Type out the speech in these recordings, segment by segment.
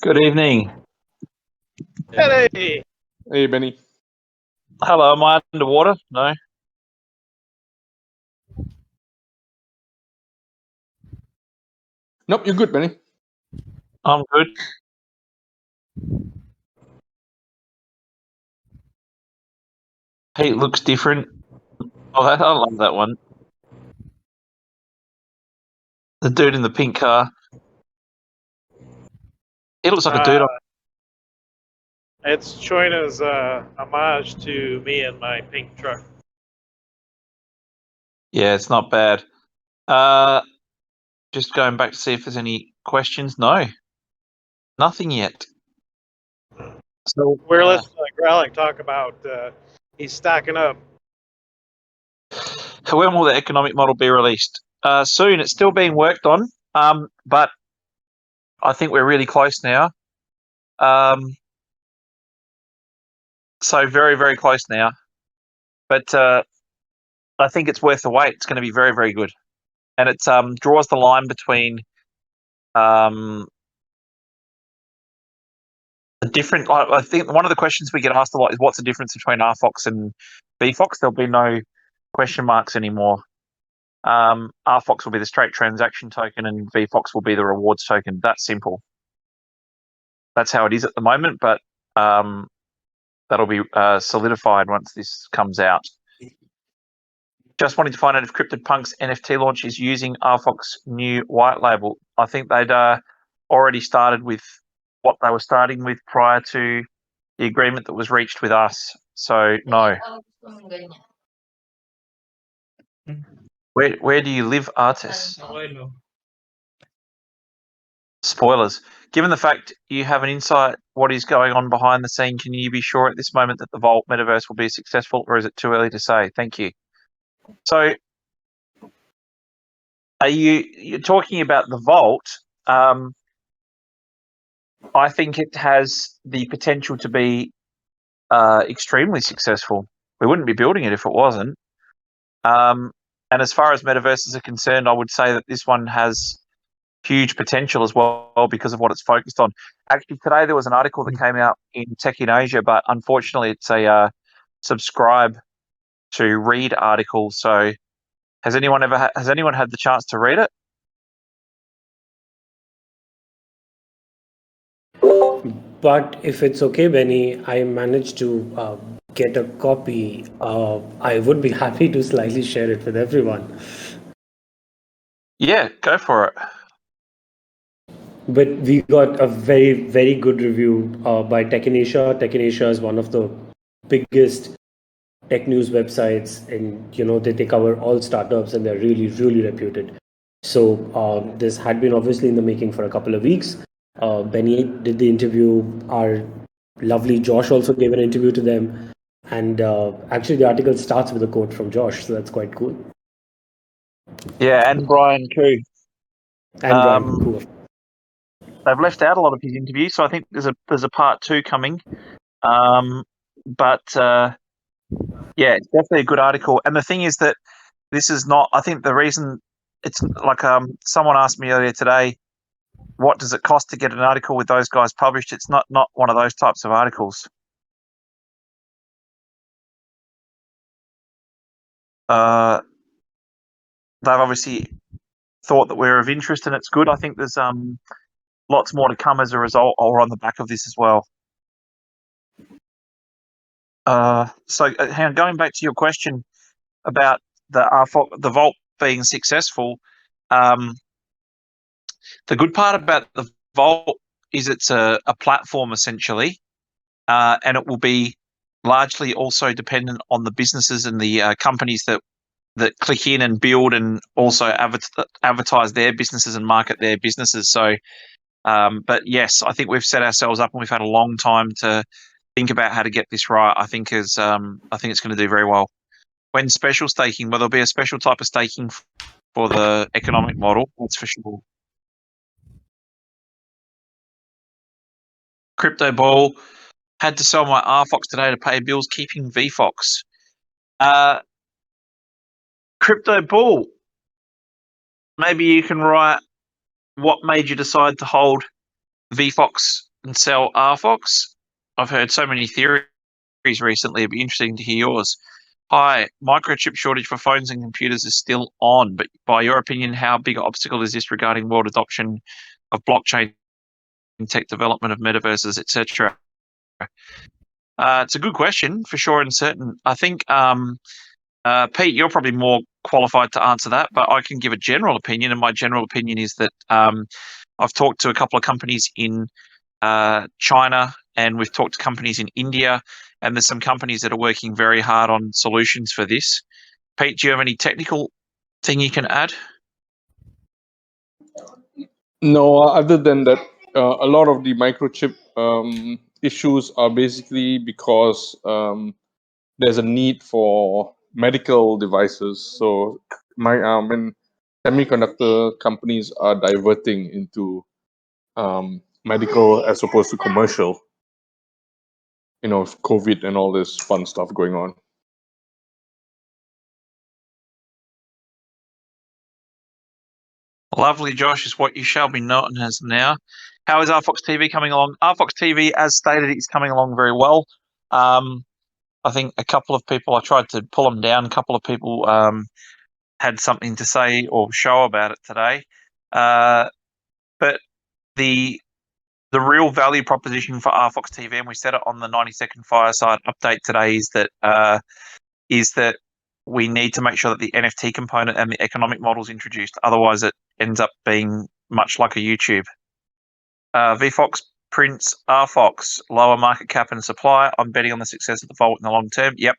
Good evening. Hey, Hey, Benny. Hello, am I underwater? No. Nope, you're good, Benny. I'm good. Pete looks different. Oh, I love that one. The dude in the pink car. He looks like a dude. it's Choina's homage to me and my pink truck. Yeah, it's not bad. Just going back to see if there's any questions. No, nothing yet. So We're listening to Growling talk about he's stocking up. when will the economic model be released? Soon. It's still being worked on. But I think we're really close now. So very, very close now. But I think it's worth the wait. It's going to be very, very good. And it draws the line between the different. I think one of the questions we get asked a lot is what's the difference between RFOX and VFOX? There'll be no question marks anymore. RFOX will be the straight transaction token, and VFOX will be the rewards token. That's simple. That's how it is at the moment, but that'll be solidified once this comes out. Just wanted to find out if CryptoPunk's NFT launch is using RFOX new white label. I think they'd already started with what they were starting with prior to the agreement that was reached with us. So no. Where do you live, Artis? Spoilers. Given the fact you have an insight what is going on behind the scene, can you be sure at this moment that the Vault metaverse will be successful, or is it too early to say? Thank you. So you're talking about the Vault? I think it has the potential to be extremely successful. We wouldn't be building it if it wasn't. And as far as metaverses are concerned, I would say that this one has huge potential as well because of what it's focused on. Actually, today there was an article that came out in Tech in Asia, but unfortunately it's a subscribe to read article. So has anyone had the chance to read it? But if it's okay, Benny, I managed to get a copy. I would be happy to slightly share it with everyone. Yeah, go for it. But we got a very, very good review by Tech in Asia. Tech in Asia is one of the biggest tech news websites, and they cover all startups, and they're really, really reputed. So this had been obviously in the making for a couple of weeks. Benny did the interview. Our lovely Josh also gave an interview to them, and actually the article starts with a quote from Josh, so that's quite cool. Yeah, and Brian Koo. And Brian, cool. They've left out a lot of his interviews, so I think there's a part 2 coming. But yeah, it's definitely a good article. And the thing is that this is not. I think the reason it's like someone asked me earlier today, what does it cost to get an article with those guys published? It's not one of those types of articles. They've obviously thought that we're of interest, and it's good. I think there's lots more to come as a result or on the back of this as well. So going back to your question about the Vault being successful, the good part about the Vault is it's a platform essentially, and it will be largely also dependent on the businesses and the companies that click in and build and also advertise their businesses and market their businesses. So, but yes, I think we've set ourselves up and we've had a long time to think about how to get this right. I think it's going to do very well. When special staking, well, there'll be a special type of staking for the economic model. That's for sure. Crypto Ball had to sell my RFOX today to pay bills, keeping VFOX. Crypto Ball, maybe you can write what made you decide to hold VFOX and sell RFOX? I've heard so many theories recently. It'd be interesting to hear yours. Hi, microchip shortage for phones and computers is still on, but by your opinion, how big an obstacle is this regarding world adoption of blockchain tech development of metaverses, etc.? It's a good question for sure and certain. I think, Pete, you're probably more qualified to answer that, but I can give a general opinion, and my general opinion is that I've talked to a couple of companies in China, and we've talked to companies in India, and there's some companies that are working very hard on solutions for this. Pete, do you have any technical thing you can add? No, other than that, a lot of the microchip issues are basically because there's a need for medical devices. So when semiconductor companies are diverting into medical as opposed to commercial, COVID and all this fun stuff going on. Lovely, Josh, is what you shall be known as now. How is RFOX TV coming along? RFOX TV, as stated, is coming along very well. I think a couple of people, I tried to pull them down. A couple of people had something to say or show about it today. But the real value proposition for RFOX TV, and we said it on the 90-second fireside update today, is that we need to make sure that the NFT component and the economic model is introduced. Otherwise, it ends up being much like a YouTube. VFOX prints RFOX, lower market cap and supply. I'm betting on the success of the vault in the long term. Yep.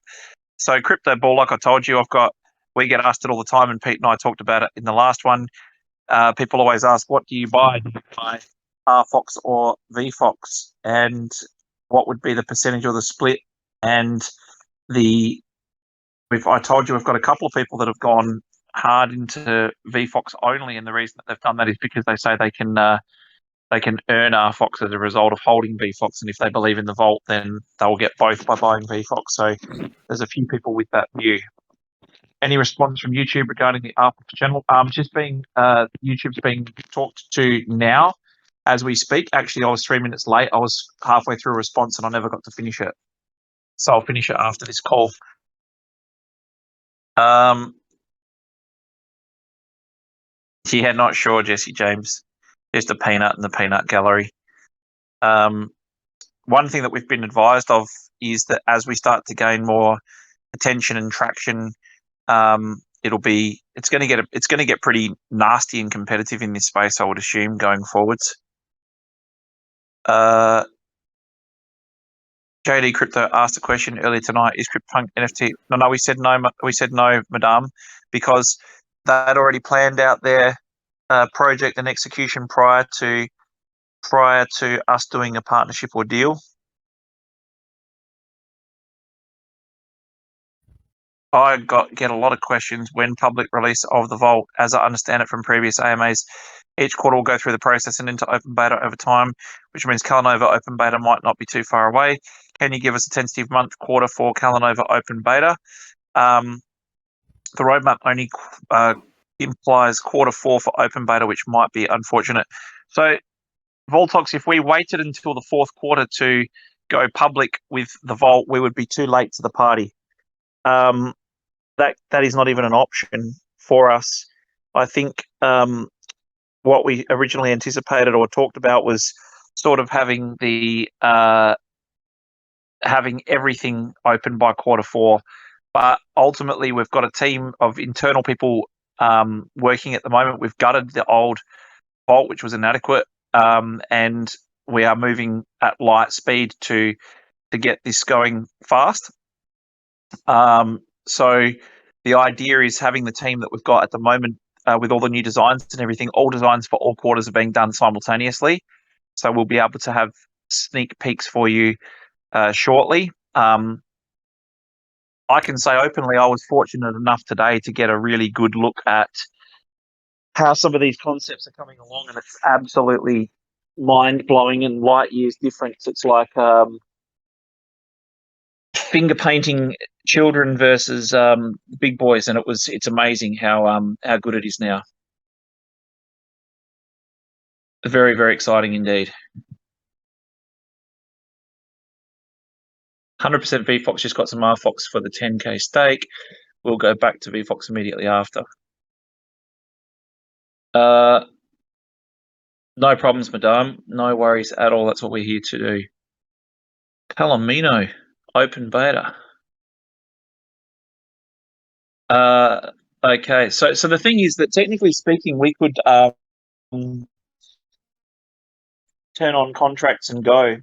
So crypto bull, like I told you, we get asked it all the time, and Pete and I talked about it in the last one. People always ask, what do you buy? Do you buy RFOX or VFOX? And what would be the percentage or the split? And I told you we've got a couple of people that have gone hard into VFOX only, and the reason that they've done that is because they say they can earn RFOX as a result of holding VFOX, and if they believe in the vault, then they'll get both by buying VFOX. So there's a few people with that view. Any response from YouTube regarding the RFOX channel? YouTube's being talked to now as we speak. Actually, I was 3 minutes late. I was halfway through a response and I never got to finish it. So I'll finish it after this call. Yeah, not sure, Jesse James. Just a peanut in the peanut gallery. One thing that we've been advised of is that as we start to gain more attention and traction, it's going to get pretty nasty and competitive in this space, I would assume, going forwards. JD Crypto asked a question earlier tonight: is CryptoPunk NFT? No, we said no. We said no, madame, because they had already planned out their project and execution prior to us doing a partnership or deal. I get a lot of questions when public release of the vault. As I understand it from previous AMAs, each quarter will go through the process and into open beta over time, which means Calanova open beta might not be too far away. Can you give us a tentative month, quarter for Calanova open beta? The roadmap only implies quarter 4 for open beta, which might be unfortunate. So, Voltox, if we waited until the fourth quarter to go public with the vault, we would be too late to the party. That is not even an option for us. I think what we originally anticipated or talked about was sort of having everything open by quarter 4, but ultimately we've got a team of internal people working at the moment. We've gutted the old vault, which was inadequate, and we are moving at light speed to get this going fast. So the idea is having the team that we've got at the moment with all the new designs and everything, all designs for all quarters are being done simultaneously. So we'll be able to have sneak peeks for you shortly. I can say openly I was fortunate enough today to get a really good look at how some of these concepts are coming along, and it's absolutely mind-blowing and light years difference. It's like finger painting children versus big boys, and it's amazing how good it is now. Very, very exciting indeed. 100% VFOX just got some RFOX for the 10K stake. We'll go back to VFOX immediately after. No problems, madame. No worries at all. That's what we're here to do. Palomino, open beta. Okay, so the thing is that technically speaking, we could turn on contracts and go,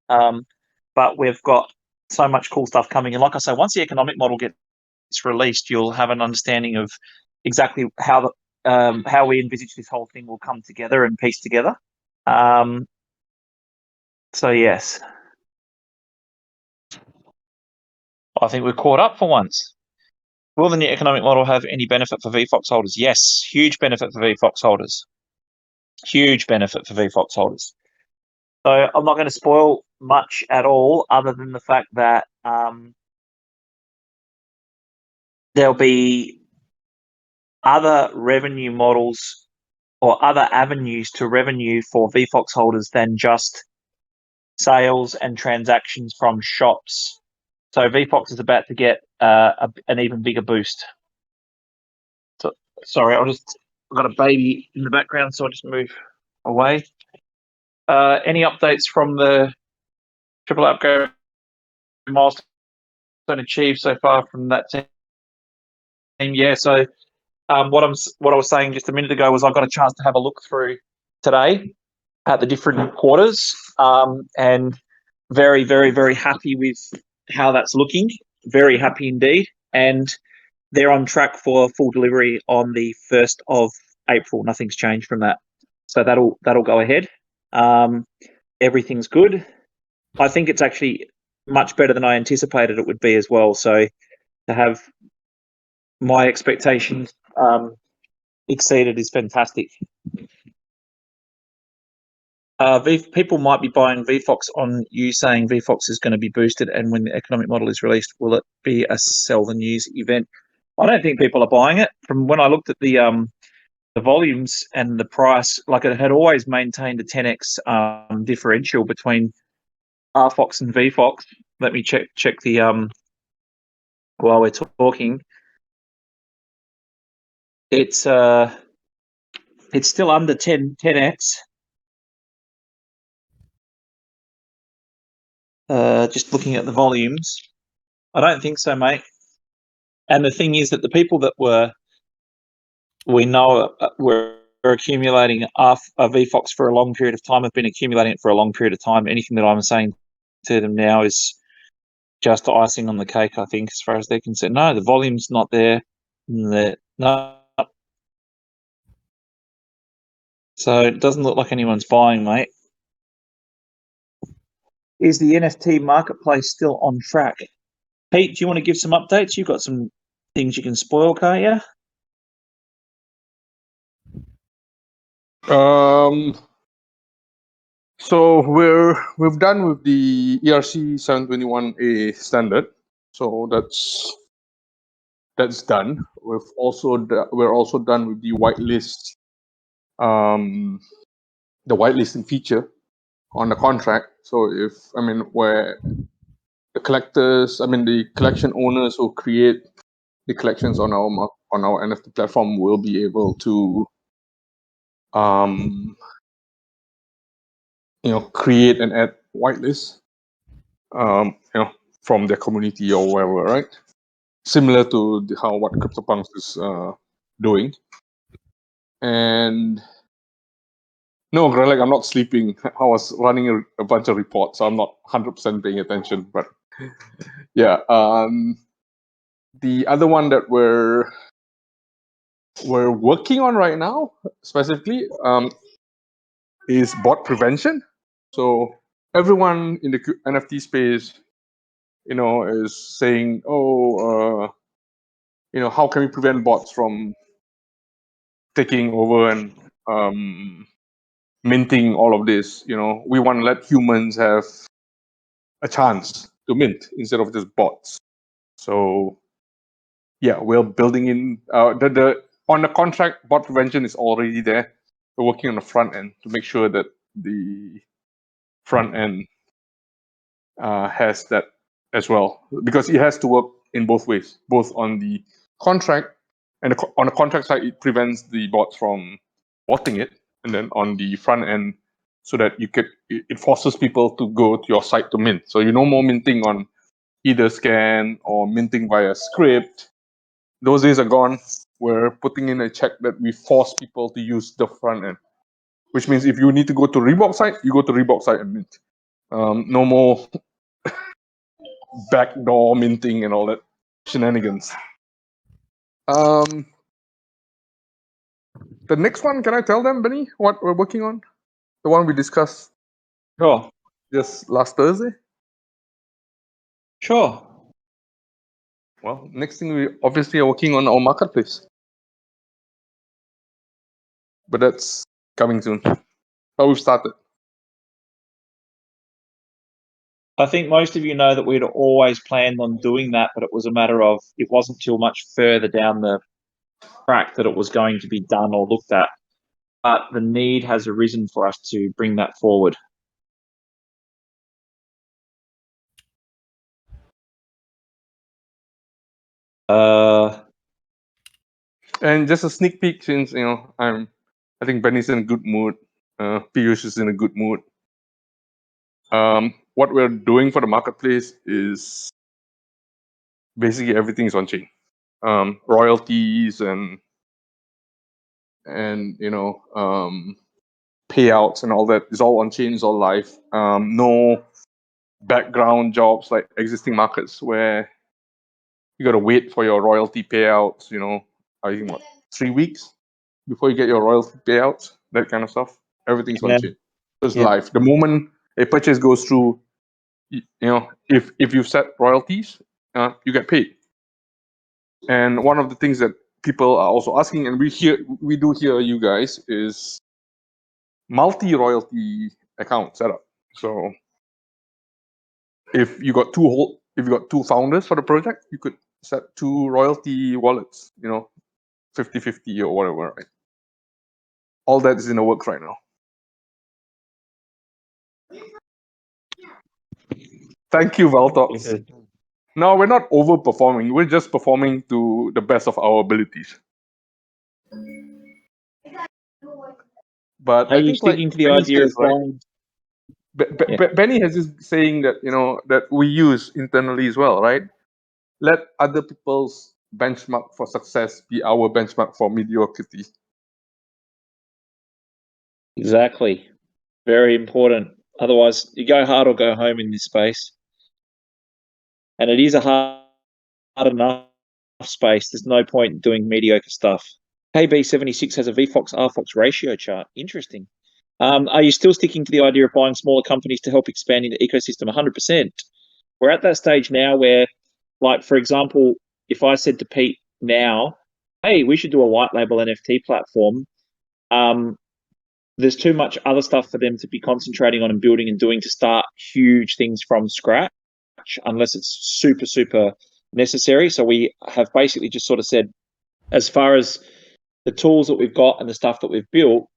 but we've got so much cool stuff coming. And like I say, once the economic model gets released, you'll have an understanding of exactly how we envisage this whole thing will come together and piece together. So yes, I think we're caught up for once. Will the new economic model have any benefit for VFOX holders? Yes, huge benefit for VFOX holders. Huge benefit for VFOX holders. So I'm not going to spoil much at all, other than the fact that there'll be other revenue models or other avenues to revenue for VFOX holders than just sales and transactions from shops. So VFOX is about to get an even bigger boost. So, sorry, I've got a baby in the background, so I'll just move away. Any updates from the triple upgrade milestone achieved so far from that team? Yeah, so what I was saying just a minute ago was I got a chance to have a look through today at the different quarters, and very, very, very happy with how that's looking. Very happy indeed, and they're on track for full delivery on the 1st of April. Nothing's changed from that, so that'll go ahead. Everything's good. I think it's actually much better than I anticipated it would be as well. So to have my expectations exceeded is fantastic. People might be buying VFOX on you saying VFOX is going to be boosted, and when the economic model is released, will it be a sell the news event? I don't think people are buying it. From when I looked at the volumes and the price, like it had always maintained a 10x differential between RFOX and VFOX. Let me check the while we're talking. It's still under 10x. Just looking at the volumes, I don't think so, mate. And the thing is that the people that we know were accumulating a VFOX for a long period of time have been accumulating it for a long period of time. Anything that I'm saying to them now is just icing on the cake, I think, as far as they're concerned. No, the volume's not there. No. So it doesn't look like anyone's buying, mate. Is the NFT marketplace still on track? Pete, do you want to give some updates? You've got some things you can spoil, can't you? So we've done with the ERC 721A standard, so that's done. We're also done with the whitelist, the whitelisting feature on the contract. So where the collection owners who create the collections on our NFT platform will be able to create and add whitelists, from their community or wherever, right? Similar to what CryptoPunks is doing. And no, Greg, I'm not sleeping. I was running a bunch of reports, so I'm not 100% paying attention. But yeah, the other one that we're working on right now, specifically, is bot prevention. So everyone in the NFT space, is saying, how can we prevent bots from taking over and minting all of this? We want to let humans have a chance to mint instead of just bots. So yeah, we're building in the on the contract, bot prevention is already there. we're working on the front end to make sure that the front end has that as well, because it has to work in both ways, both on the contract and on the contract side, it prevents the bots from botting it, and then on the front end, so that it forces people to go to your site to mint. So no more minting on either scan or minting via script. Those days are gone. We're putting in a check that we force people to use the front end, which means if you need to go to Reebok site, you go to Reebok site and mint. No more backdoor minting and all that shenanigans. The next one, can I tell them, Benny, what we're working on? The one we discussed Sure. just last Thursday? Sure. Well, next thing we obviously are working on our marketplace. But that's coming soon. But we've started. I think most of you know that we'd always planned on doing that, but it was a matter of it wasn't till much further down the track that it was going to be done or looked at. But the need has arisen for us to bring that forward. And just a sneak peek, since I think Benny's in a good mood. Piyush is in a good mood. What we're doing for the marketplace is basically everything is on chain. Royalties and payouts and all that is all on chain, is all live. No background jobs like existing markets where you gotta wait for your royalty payouts. I think 3 weeks before you get your royalty payouts, that kind of stuff. Everything's on chain. It's live. The moment a purchase goes through, if you've set royalties, you get paid. And one of the things that people are also asking, and we do hear you guys, is multi-royalty account setup. So if you got two founders for the project, you could set 2 royalty wallets, 50-50 or whatever, right? All that is in the works right now. Thank you, Valtox. No, we're not overperforming. We're just performing to the best of our abilities. But Are you sticking to the idea of buying? Benny has this saying that that we use internally as well, right? Let other people's benchmark for success be our benchmark for mediocrity. Exactly. Very important. Otherwise, you go hard or go home in this space. And it is a hard enough space. There's no point in doing mediocre stuff. KB76 has a VFOX RFOX ratio chart. Interesting. Are you still sticking to the idea of buying smaller companies to help expand into ecosystem? 100%. We're at that stage now where, like, for example, if I said to Pete now, hey, we should do a white label NFT platform, there's too much other stuff for them to be concentrating on and building and doing to start huge things from scratch, unless it's super, super necessary. So we have basically just sort of said, as far as the tools that we've got and the stuff that we've built,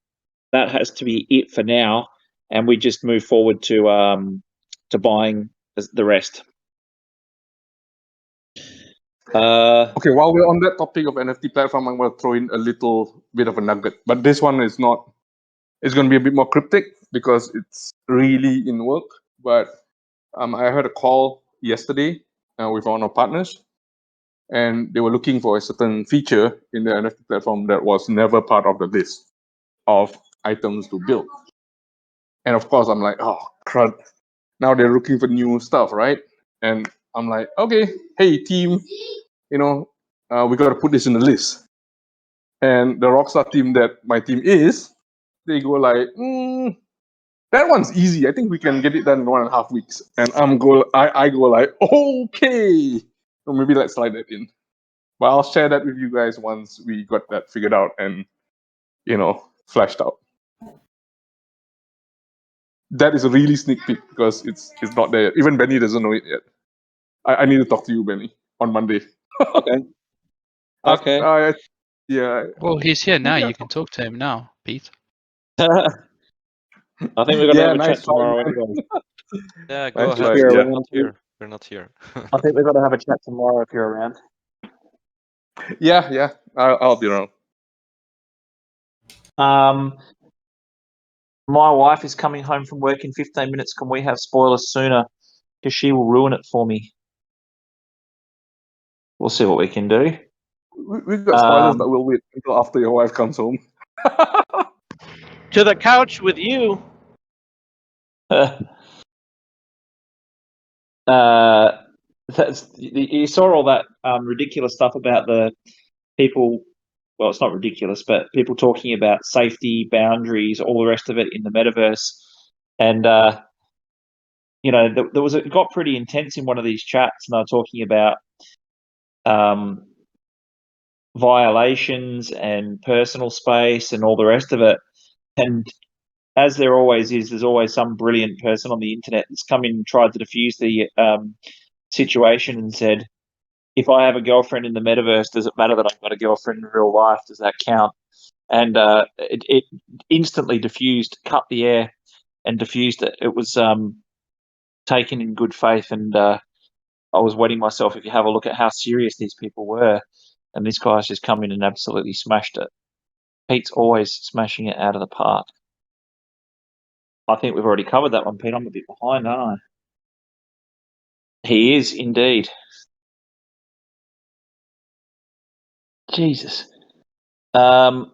that has to be it for now, and we just move forward to buying the rest. Okay, while we're on that topic of NFT platform, I'm going to throw in a little bit of a nugget, but this one is not. It's going to be a bit more cryptic because it's really in work. But I heard a call yesterday with one of our partners, and they were looking for a certain feature in the NFT platform that was never part of the list of items to build. And of course, I'm like, oh, crud. Now they're looking for new stuff, right? And I'm like, okay, hey, team, we got to put this in the list. And the Rockstar team that my team is, they go like, that one's easy. I think we can get it done in 1.5 weeks. And I go like, okay. So maybe let's slide that in. But I'll share that with you guys once we got that figured out and, flashed out. That is a really sneak peek because it's not there yet. Even Benny doesn't know it yet. I need to talk to you, Benny, on Monday. Okay. Okay. Yeah. Well, he's here now. You can talk to him now, Pete. I think we're going to have a nice chat try, tomorrow man. anyway. Yeah, go Nice ahead. try, You're yeah. We're around, not Pete. here. We're not here. I think we've got to have a chat tomorrow if you're around. Yeah. I'll be around. My wife is coming home from work in 15 minutes. Can we have spoilers sooner? Because she will ruin it for me. We'll see what we can do. We've got spoilers, but we'll wait until after your wife comes home. To the couch with you. You saw all that ridiculous stuff about the people. Well, it's not ridiculous, but people talking about safety, boundaries, all the rest of it in the metaverse. And, it got pretty intense in one of these chats, and they were talking about violations and personal space and all the rest of it. And as there always is, there's always some brilliant person on the internet that's come in and tried to diffuse the situation and said, if I have a girlfriend in the metaverse, does it matter that I've got a girlfriend in real life? Does that count? And it instantly cut the air and diffused it. It was taken in good faith, and I was wetting myself. If you have a look at how serious these people were, and this guy's just come in and absolutely smashed it. Pete's always smashing it out of the park. I think we've already covered that one, Pete. I'm a bit behind, aren't I? He is indeed. Jesus. I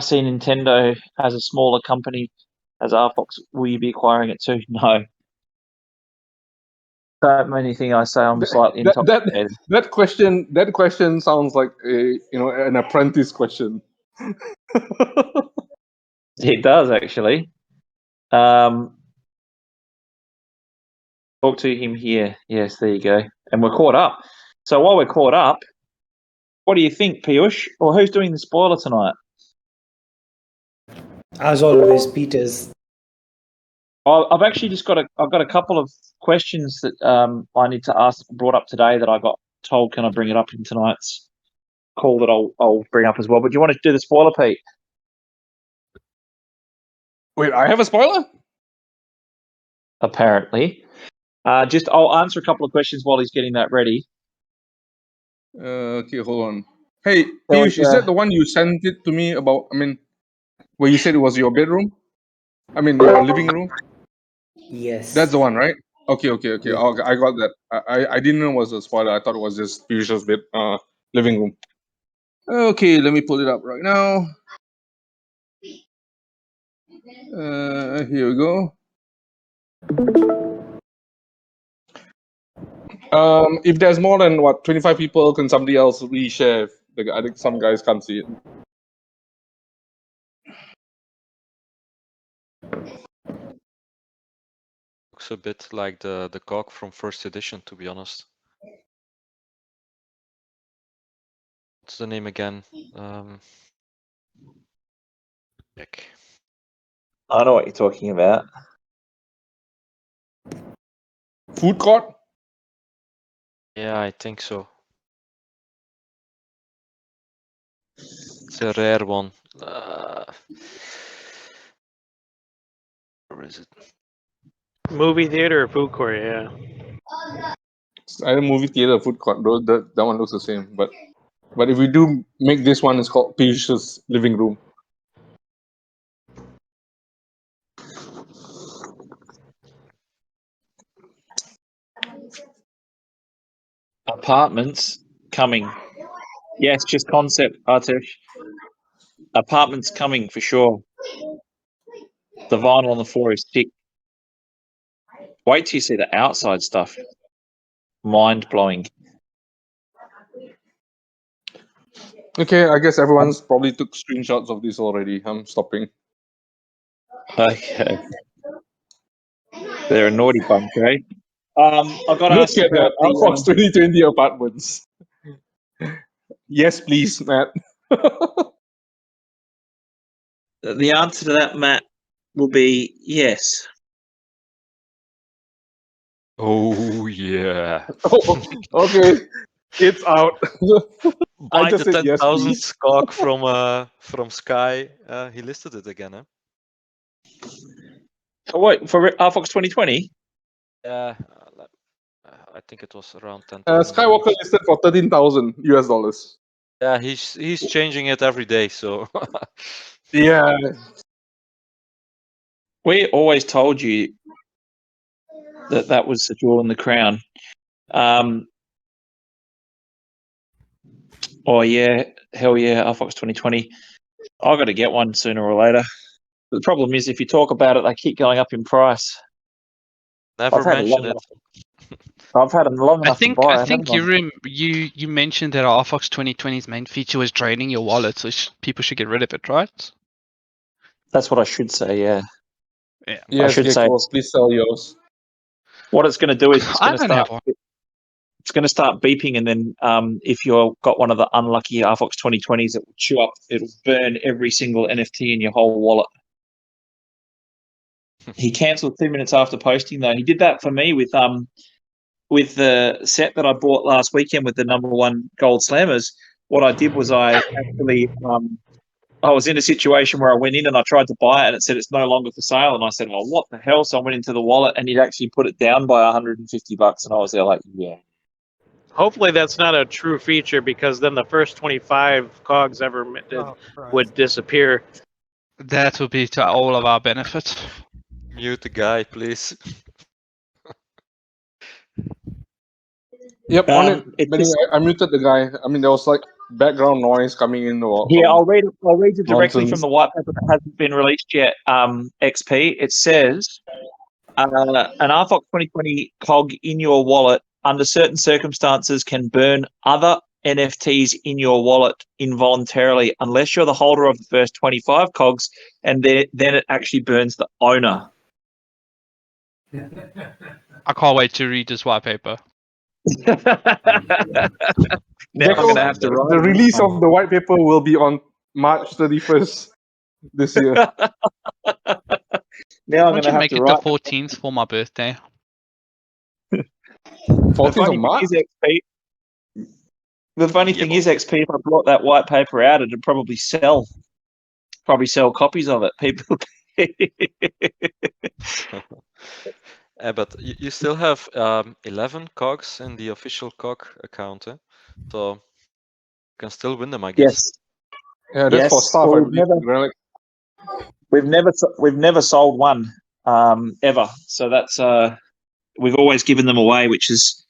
see Nintendo as a smaller company as RFOX. Will you be acquiring it too? No. Don't mean anything I say. I'm slightly intoxicated. That question sounds like an apprentice question. It does, actually. Talk to him here. Yes, there you go. And we're caught up. So while we're caught up, what do you think, Piyush? Or who's doing the spoiler tonight? As always, Pete is. I've actually just got a couple of questions that I need to ask, brought up today, that I got told can I bring it up in tonight's call that I'll bring up as well. But do you want to do the spoiler, Pete? Wait, I have a spoiler? Apparently. I'll answer a couple of questions while he's getting that ready. Okay, hold on. Hey, There Piyush, was, is that the one you sent it to me about? Where you said it was your bedroom? Your living room? Yes. That's the one, right? Okay. Yeah. Okay, I got that. I didn't know it was a spoiler. I thought it was just Piyush's living room. Okay, let me pull it up right now. Here we go. If there's more than 25 people, can somebody else reshare? I think some guys can't see it. Looks a bit like the GOG from first edition, to be honest. What's the name again? Check. I know what you're talking about. Food court? Yeah, I think so. It's a rare one. Where is it? Movie theater or food court, yeah. It's either movie theater or food court. That one looks the same. But if we do make this one, it's called Piyush's living room. Apartments coming. Yes, just concept, Artish. Apartments coming for sure. The vinyl on the floor is thick. Wait till you see the outside stuff. Mind blowing. Okay, I guess everyone's probably took screenshots of this already. I'm stopping. Okay. They're a naughty bunch, eh? I've got to Look ask at that. about RFOX 2020 apartments. Yes, please, Matt. the answer to that, Matt, will be yes. Oh yeah. Oh, okay. It's out. I Buy just the said yes, 10,000 please. cock from Sky. He listed it again, huh? For what? For RFOX 2020? Yeah, I think it was around 10,000. Skywalker listed for $13,000. Yeah, he's changing it every day. So Yeah. We always told you that was the jewel in the crown. Oh yeah, hell yeah, RFOX 2020. I got to get one sooner or later. The problem is, if you talk about it, they keep going up in price. never I've had mention long it. enough. I've had them long I enough to think buy. I think you mentioned that RFOX 2020's main feature was draining your wallet, so people should get rid of it, right? That's what I should say. Yeah, Yeah. Yes, should say Gecko, please sell yours. what it's going to do is it's I going to don't have start. one. It's going to start beeping, and then if you've got one of the unlucky RFOX 2020s, it will chew up. It'll burn every single NFT in your whole wallet. He cancelled 2 minutes after posting, though. He did that for me with the set that I bought last weekend with the #1 gold slammers. What I did was I actually I was in a situation where I went in and I tried to buy it and it said it's no longer for sale, and I said, "Oh, what the hell?" So I went into the wallet and he'd actually put it down by $150, and I was there like, "Yeah." Hopefully that's not a true feature, because then the first 25 cogs ever minted would disappear. That would be to all of our benefit. Mute the guy, please. Yep, on it, It's Benny, just, I muted the guy. I mean, there was like background noise coming in or yeah, some I'll read you directly nonsense. from the white paper that hasn't been released yet. XP. It says an RFOX 2020 cog in your wallet under certain circumstances can burn other NFTs in your wallet involuntarily unless you're the holder of the first 25 cogs, and then it actually burns the owner. I can't wait to read this white paper. Now Gecko, I'm going to have to write the it. release of the white paper will be on March 31st this year. Now I'm Why going don't to you have make to it the write. 14th for my birthday? The 14th funny of thing March? is, XP. The funny thing is, XP. If I brought that white paper out, it'd probably sell copies of it. People. But you still have 11 cogs in the official cog account, eh? So you can still win them, I guess. Yes. Yeah, that's for Yes. staff, Well, I believe. Relic. we've never sold one ever. So that's we've always given them away, which is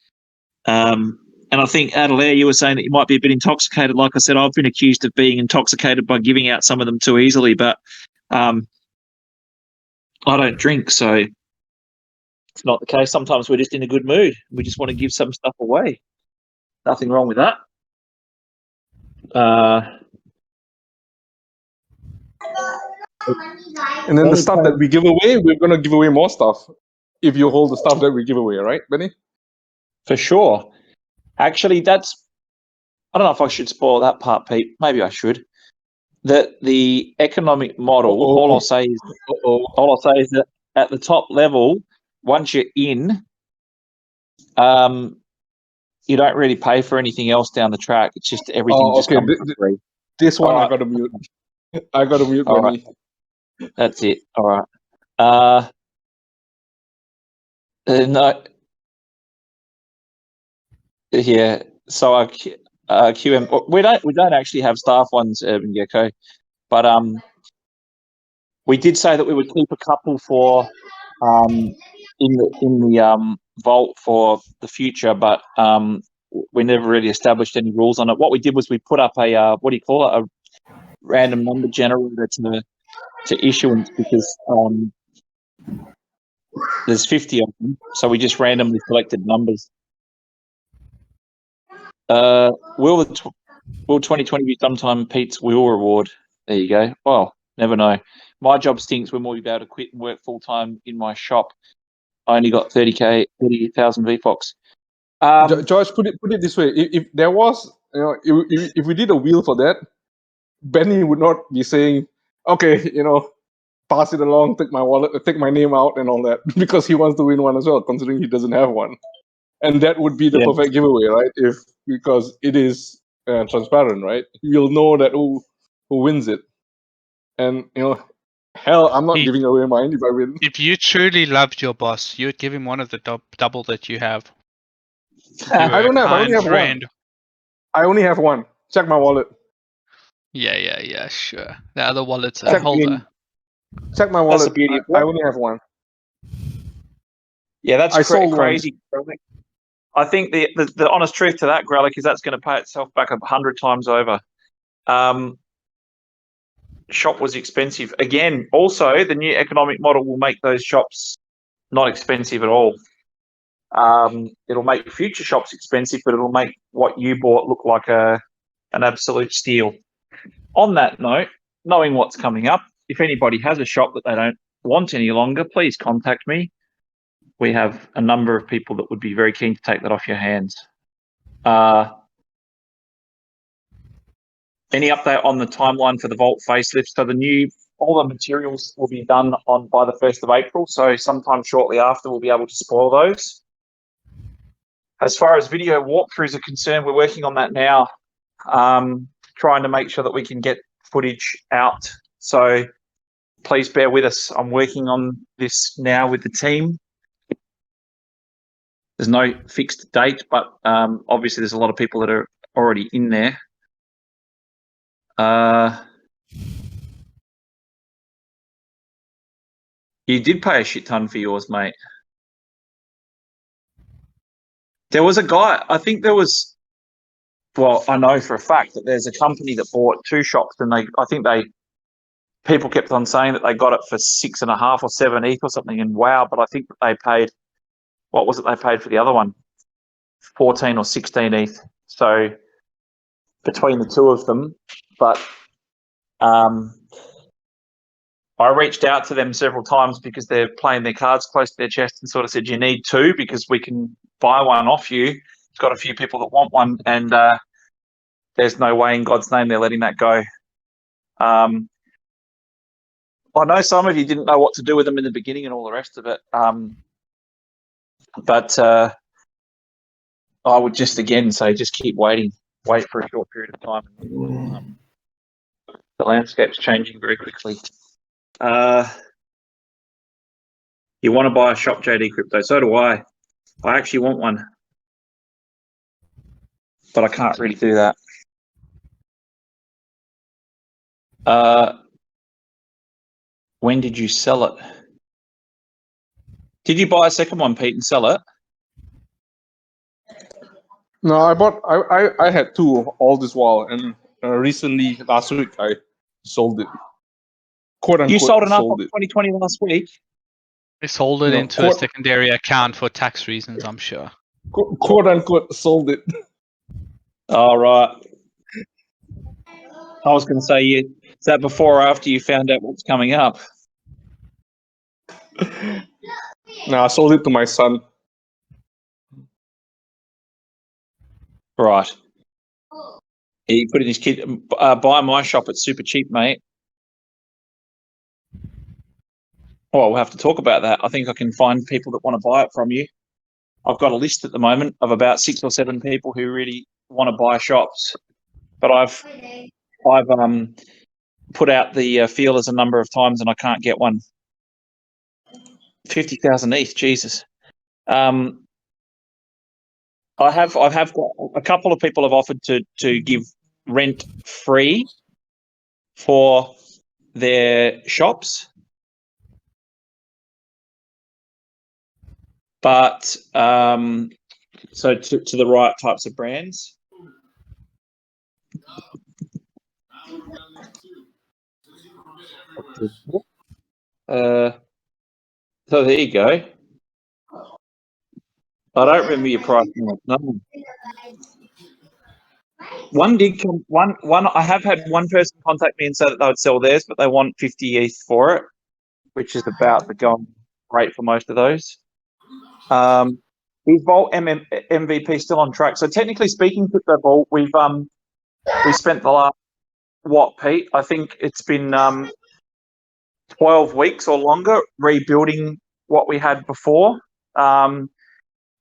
and I think Adelaire, you were saying that you might be a bit intoxicated. Like I said, I've been accused of being intoxicated by giving out some of them too easily, but I don't drink, so it's not the case. Sometimes we're just in a good mood. We just want to give some stuff away. Nothing wrong with that. And then the stuff that we give away, we're going to give away more stuff if you hold the stuff that we give away, right, Benny? For sure. Actually, I don't know if I should spoil that part, Pete. Maybe I should. The economic model, all I'll say is that at the top level, once you're in, you don't really pay for anything else down the track. It's just everything just comes for free. This one All I right. got to mute. I got to mute All Benny. right. That's it. All right. No. Yeah. So QM, we don't actually have staff ones, Urban Gecko, but we did say that we would keep a couple for in the vault for the future, but we never really established any rules on it. What we did was we put up a what do you call it, a random number generator to issuance, because there's 50 of them, so we just randomly selected numbers. Will 2020 be sometime Pete's wheel reward? There you go. Well, never know. My job stinks when we'll be able to quit and work full time in my shop. I only got 30,000 VFOX. George, put it this way: if there was, if we did a wheel for that, Benny would not be saying, "Okay, pass it along, take my wallet, take my name out, and all that," because he wants to win one as well, considering he doesn't have one. and that would be the Yeah. perfect giveaway, right? Because it is transparent, right? You'll know that who wins it, and hell, I'm not If- giving away mine if I win. If you truly loved your boss, you would give him one of the double that you have. I don't have. I only have friend. one. I only have one. Check my wallet. Yeah, sure. The other wallet's a Check holder. Check my That's the wallet. beauty of I it. only have one. Yeah, that's I sold one. crazy. Grelic. I think the honest truth to that, Grelic, is that's going to pay itself back 100 times over. Shop was expensive. Again, also, the new economic model will make those shops not expensive at all. It'll make future shops expensive, but it'll make what you bought look like an absolute steal. On that note, knowing what's coming up, if anybody has a shop that they don't want any longer, please contact me. We have a number of people that would be very keen to take that off your hands. Any update on the timeline for the Vault facelift? So all the materials will be done by the 1st of April. So sometime shortly after, we'll be able to spoil those. As far as video walkthroughs are concerned, we're working on that now, trying to make sure that we can get footage out. So please bear with us. I'm working on this now with the team. There's no fixed date, but obviously there's a lot of people that are already in there. You did pay a shit ton for yours, mate. There was a guy, I think there was, well, I know for a fact that there's a company that bought 2 shops, and people kept on saying that they got it for 6.5 or 7 ETH or something, and wow, but I think that they paid, what was it they paid for the other one? 14 or 16 ETH. So between the two of them, but I reached out to them several times because they're playing their cards close to their chest and sort of said, you need 2 because we can buy one off you. It's got a few people that want one, and there's no way in God's name they're letting that go. I know some of you didn't know what to do with them in the beginning and all the rest of it, but I would just again say just keep waiting. Wait for a short period of time. The landscape's changing very quickly. You want to buy a shop, JD Crypto? So do I. I actually want one, but I can't really do that. When did you sell it? Did you buy a second one, Pete, and sell it? No, I had 2 all this while, and recently last week I sold it. Quote unquote, You sold an RFOX it. 2020 last week. They sold it No, into a secondary account for tax reasons, I'm sure. Quote unquote sold it. All right. I was going to say, is that before or after you found out what's coming up? No, I sold it to my son. Right. He put in his kid, buy my shop, it's super cheap, mate. Well, we'll have to talk about that. I think I can find people that want to buy it from you. I've got a list at the moment of about 6 or 7 people who really want to buy shops, but I've put out the feelers a number of times and I can't get one. 50,000 ETH, Jesus. I have got a couple of people have offered to give rent free for their shops, but so to the right types of brands. So there you go. I don't remember your price. No. One did come. One. I have had one person contact me and say that they would sell theirs, but they want 50 ETH for it, which is about the going rate for most of those. Is Vault MVP still on track? So technically speaking, Crypto Vault, we spent the last Pete? I think it's been 12 weeks or longer rebuilding what we had before.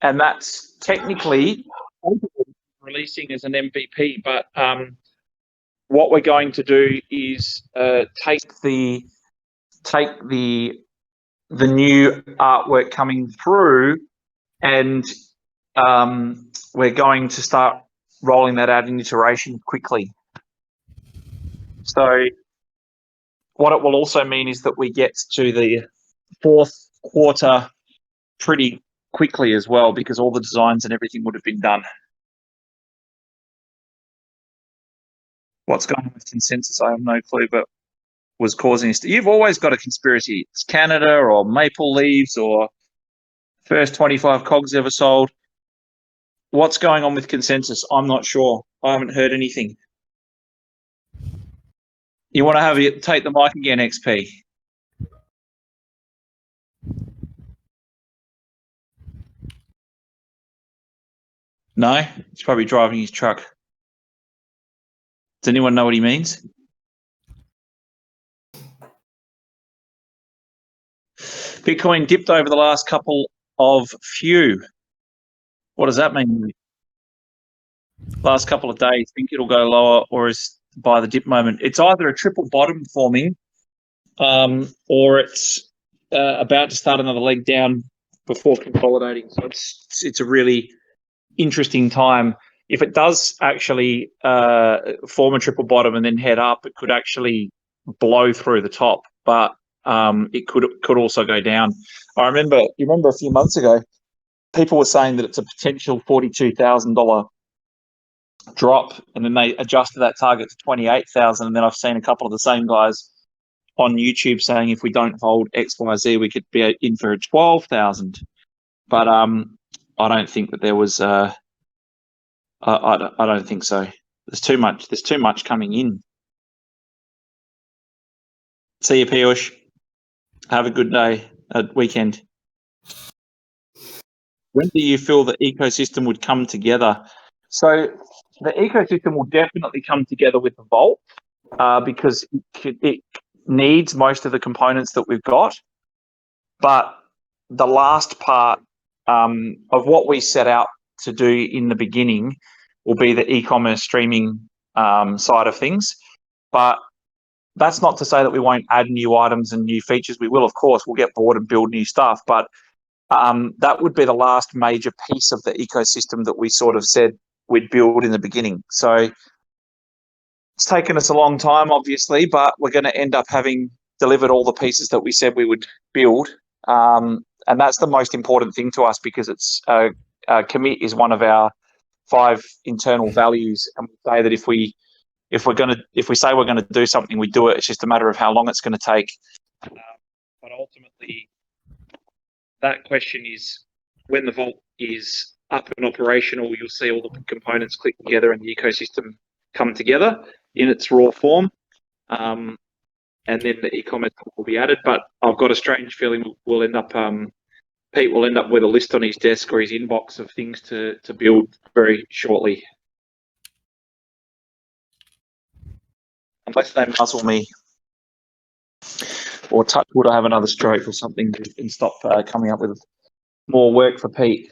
and that's technically releasing as an MVP. But what we're going to do is take the new artwork coming through, and we're going to start rolling that out in iteration quickly. So what it will also mean is that we get to the fourth quarter pretty quickly as well, because all the designs and everything would have been done. What's going on with consensus, I have no clue, but was causing us. You've always got a conspiracy. It's Canada or Maple Leaves or first 25 cogs ever sold. What's going on with consensus? I'm not sure. I haven't heard anything. You want to have it? Take the mic again, XP. No, he's probably driving his truck. Does anyone know what he means? Bitcoin dipped over the last couple of few. What does that mean? Last couple of days, think it'll go lower, or is by the dip moment? It's either a triple bottom forming, or it's about to start another leg down before consolidating. So it's a really interesting time. If it does actually form a triple bottom and then head up, it could actually blow through the top, but it could also go down. You remember a few months ago, people were saying that it's a potential $42,000 drop, and then they adjusted that target to 28,000. And then I've seen a couple of the same guys on YouTube saying if we don't hold XYZ, we could be in for a 12,000. But I don't think that there was. I don't think so. There's too much coming in. See you, Piyush. Have a good day, weekend. When do you feel the ecosystem would come together? So the ecosystem will definitely come together with the Vault because it needs most of the components that we've got. But the last part of what we set out to do in the beginning will be the e-commerce streaming side of things. But that's not to say that we won't add new items and new features. We will, of course. We'll get bored and build new stuff. But that would be the last major piece of the ecosystem that we sort of said we'd build in the beginning. So it's taken us a long time, obviously, but we're going to end up having delivered all the pieces that we said we would build. And that's the most important thing to us, because it's commit is one of our 5 internal values. And we say that if we say we're going to do something, we do it. It's just a matter of how long it's going to take. But ultimately, that question is, when the Vault is up and operational, you'll see all the components click together and the ecosystem come together in its raw form. And then the e-commerce will be added. But I've got a strange feeling we'll end up, Pete will end up with a list on his desk or his inbox of things to build very shortly. Unless they muzzle me, or touch wood, I have another stroke or something and stop coming up with more work for Pete.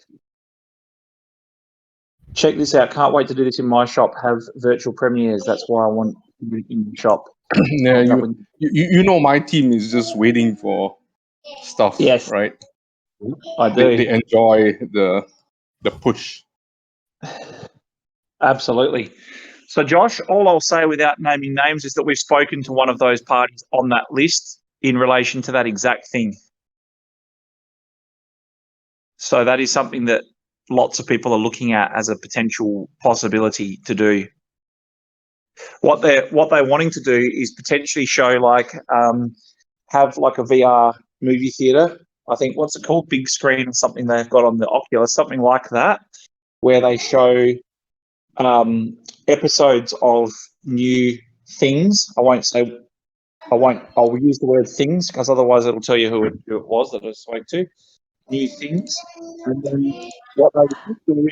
Check this out. Can't wait to do this in my shop. Have virtual premieres. That's why I want to in the shop. Yeah, you know my team is just waiting for stuff. Yes, right? I do. They enjoy the push. Absolutely. So, Josh, all I'll say without naming names is that we've spoken to one of those parties on that list in relation to that exact thing. So that is something that lots of people are looking at as a potential possibility to do. What they're wanting to do is potentially show have like a VR movie theater. I think, what's it called? Big screen or something they've got on the Oculus, something like that, where they show episodes of new things. I'll use the word things, because otherwise it'll tell you who it was that I spoke to. New things. And then what they do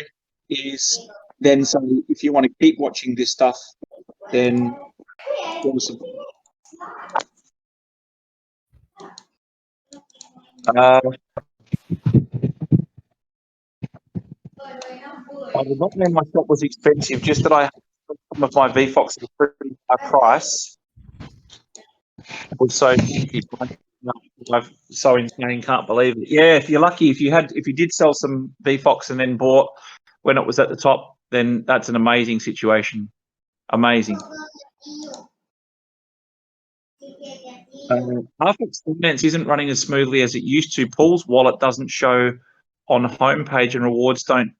is then say, if you want to keep watching this stuff, then I would not mean my shop was expensive, just that I some of my VFox at a pretty high price. Was so cheap. I'm so insane, can't believe it. Yeah, if you're lucky, if you did sell some VFox and then bought when it was at the top, then that's an amazing situation. Amazing. RFOX Finance isn't running as smoothly as it used to. Paul's wallet doesn't show on homepage, and rewards don't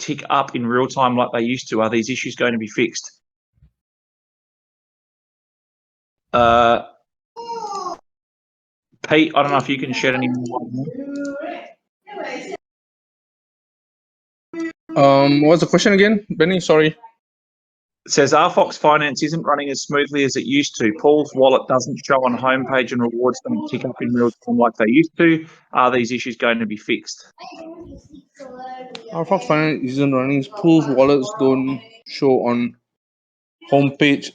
tick up in real time like they used to. Are these issues going to be fixed? Pete, I don't know if you can shed any more. What's the question again, Benny? Sorry. It says RFOX Finance isn't running as smoothly as it used to. Paul's wallet doesn't show on homepage, and rewards don't tick up in real time like they used to. Are these issues going to be fixed? RFOX Finance isn't running. Pool's wallets don't show on homepage.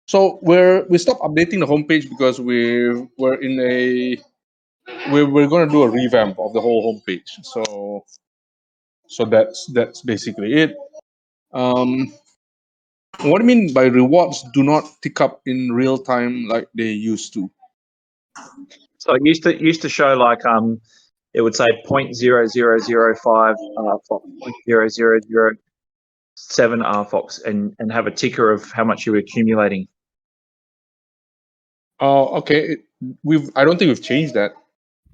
So we stopped updating the homepage because we're going to do a revamp of the whole homepage. So that's basically it. What do you mean by rewards do not tick up in real time like they used to? So it used to show like it would say 0.0005 RFOX, 0.0007 RFOX, and have a ticker of how much you were accumulating. Oh, okay. I don't think we've changed that.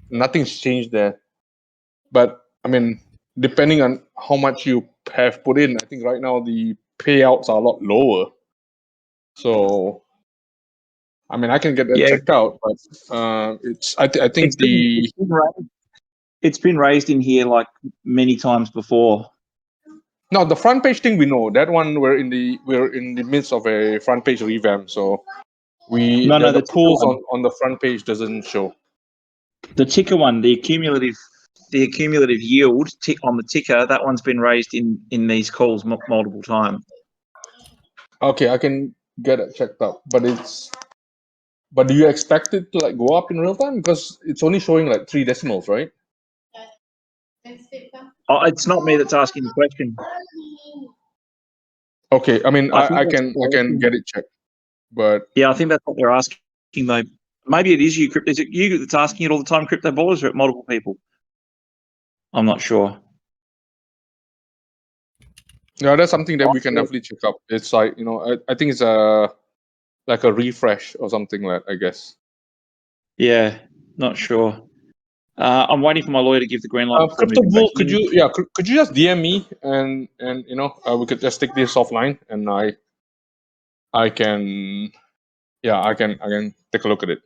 Nothing's changed there. But I mean, depending on how much you have put in, I think right now the payouts are a lot lower. So, I mean, I can get that checked out, but I think it's been raised in here like many times before. No, the front page thing we know. That one we're in the midst of a front page revamp, so the pools on the front page doesn't show. The ticker one, the accumulative yield on the ticker, that one's been raised in these calls multiple times. Okay, I can get it checked out, but do you expect it to like go up in real time, because it's only showing like 3 decimals, right? Oh, it's not me that's asking the question. Okay, I mean, I can get it checked, but yeah, I think that's what they're asking though. Maybe it is you, Crypto. Is it you that's asking it all the time, Crypto Ballers, or is it multiple people? I'm not sure. Yeah, that's something that we can definitely check up. It's like, I think it's like a refresh or something like that, I guess. Yeah, not sure. I'm waiting for my lawyer to give the green light. Crypto Bull, could you just DM me and we could just take this offline, and I can take a look at it.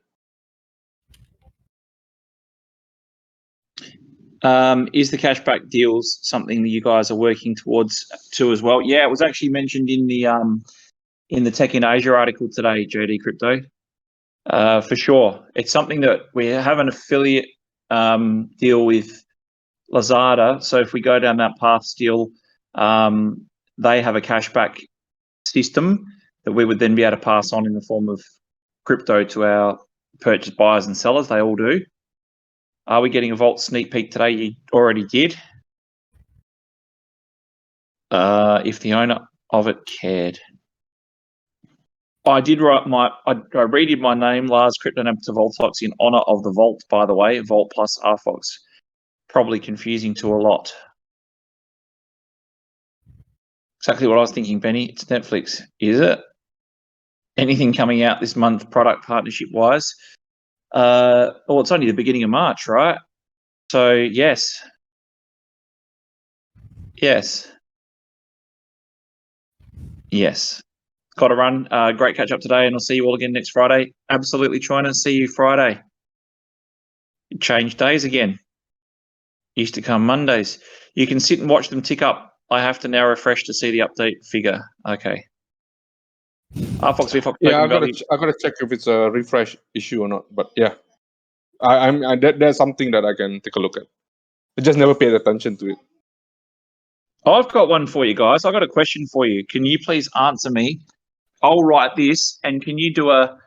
Is the cashback deals something that you guys are working towards too as well? Yeah, it was actually mentioned in the Tech in Asia article today, GD Crypto. For sure, it's something that we have an affiliate deal with Lazada. So if we go down that path still, they have a cashback system that we would then be able to pass on in the form of crypto to our purchase buyers and sellers. They all do. Are we getting a Vault sneak peek today? You already did. If the owner of it cared. I did write I redid my name, Lars CryptoNab, to VaultFox in honor of the Vault, by the way. Vault plus RFOX. Probably confusing to a lot. Exactly what I was thinking, Benny. It's Netflix. Is it? Anything coming out this month, product partnership-wise? Well, it's only the beginning of March, right? So, yes. Yes. Yes. Got to run. Great catch up today, and I'll see you all again next Friday. Absolutely trying to see you Friday. It changed days again. Used to come Mondays. You can sit and watch them tick up. I have to now refresh to see the update figure. Okay. RFOX, VFOX. Yeah, I gotta check if it's a refresh issue or not. But yeah, there's something that I can take a look at. I just never paid attention to it. I've got one for you guys. I've got a question for you. Can you please answer me? I'll write this, and can you do a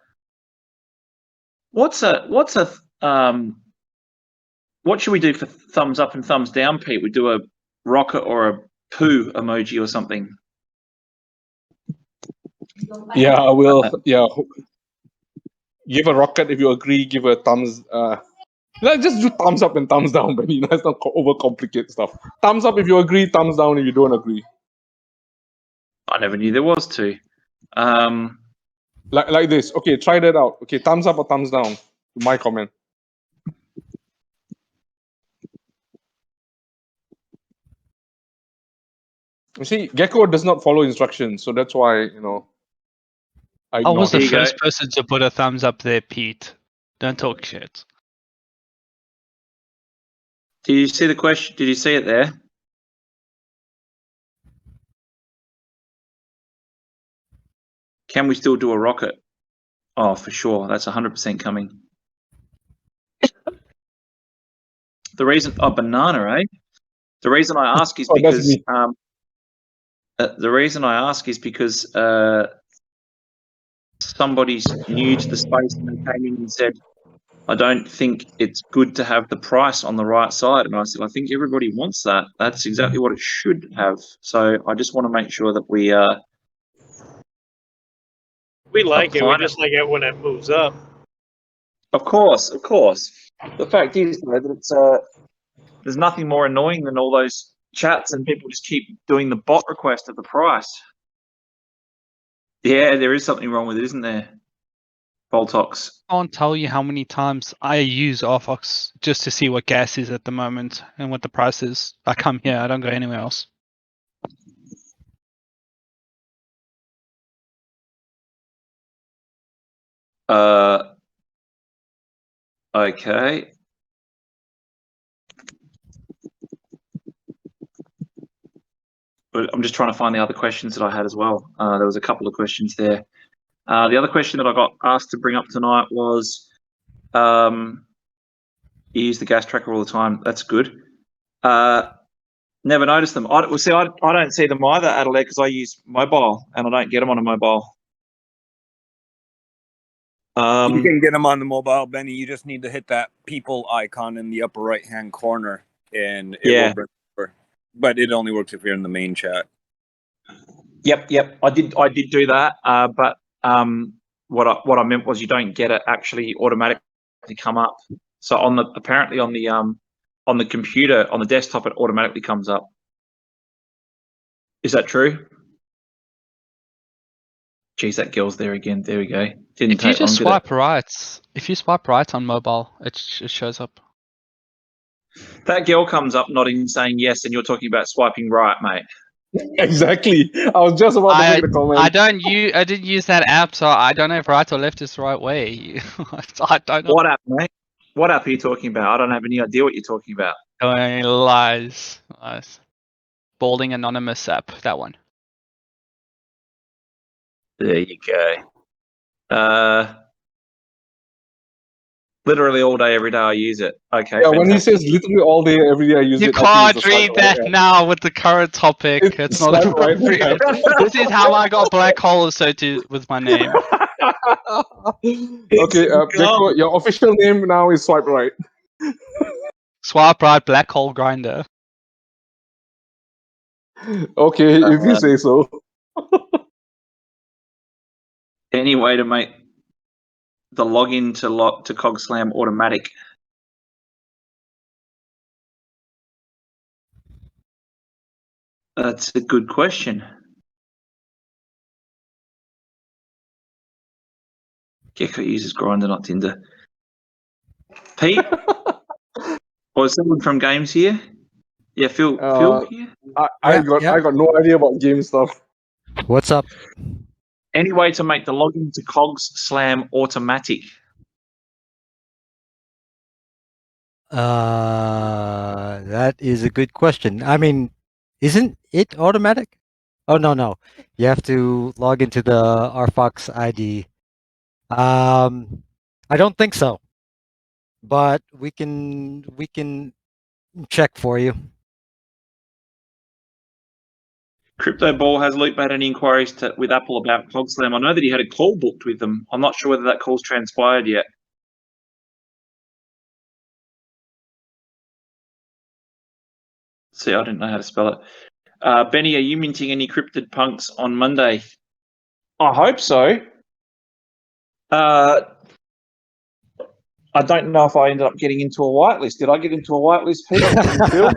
what's a What should we do for thumbs up and thumbs down, Pete? We do a rocket or a poo emoji or something. Yeah, I will. Yeah, give a rocket if you agree. Give a thumbs. Let's just do thumbs up and thumbs down, Benny. Let's not overcomplicate stuff. Thumbs up if you agree. Thumbs down if you don't agree. I never knew there was two. Like this. Okay, try that out. Okay, thumbs up or thumbs down to my comment. You see, Gecko does not follow instructions, so that's why, I I was the Here you go. first person to put a thumbs up there, Pete. Don't talk shit. Did you see the question? Did you see it there? Can we still do a rocket? Oh, for sure. That's 100% coming. The reason, banana, eh? The reason I ask is Oh, that's because me. the reason I ask is because somebody's new to the space and they came in and said, I don't think it's good to have the price on the right side. And I said, I think everybody wants that. That's exactly what it should have. So I just want to make sure that we We like it. We fine. just like it when it moves up. Of course. The fact is, though, that it's there's nothing more annoying than all those chats and people just keep doing the bot request of the price. Yeah, there is something wrong with it, isn't there? Voltox. I can't tell you how many times I use RFOX just to see what gas is at the moment and what the price is. I come here, I don't go anywhere else. Okay. But I'm just trying to find the other questions that I had as well. There was a couple of questions there. The other question that I got asked to bring up tonight was, you use the gas tracker all the time. That's good. Never noticed them. I don't see them either, Adelaide, because I use mobile and I don't get them on a mobile. You can get them on the mobile, Benny. You just need to hit that people icon in the upper right-hand corner, and it will bring over. But it only works if you're in the main chat. Yep. I did do that. But what I meant was you don't get it actually automatically come up. So apparently on the computer, on the desktop, it automatically comes up. Is that true? Geez, that girl's there again. There we go. If you just swipe right on mobile, it shows up. That girl comes up nodding, saying yes, and you're talking about swiping right, mate. Exactly. I was just about to make the comment. I didn't use that app, so I don't know if right or left is the right way. I don't know. What app, mate? What app are you talking about? I don't have any idea what you're talking about. Lies. Balding Anonymous app, that one. There you go. Literally all day, every day I use it. Okay. Yeah, when he says literally all day, every day I use You it. can't read that now with the current topic. It's not appropriate. This is how I got black hole associated with my name. Okay, Gecko, your official name now is Swipe Right. Swipe right, black hole grinder. Okay, if you say so. Any way to make the login to CogSlam automatic? That's a good question. Gecko uses Grindr, not Tinder. Pete? Or someone from Games here? Yeah, Phil here? I got no idea about game stuff. What's up? Any way to make the login to CogSlam automatic? That is a good question. I mean, isn't it automatic? Oh, no. You have to log into the RFOX ID. I don't think so. But we can check for you. Crypto Ball has Luke made any inquiries with Apple about CogSlam? I know that he had a call booked with them. I'm not sure whether that call's transpired yet. See, I didn't know how to spell it. Benny, are you minting any cryptid punks on Monday? I hope so. I don't know if I ended up getting into a whitelist. Did I get into a whitelist, Pete? Phil?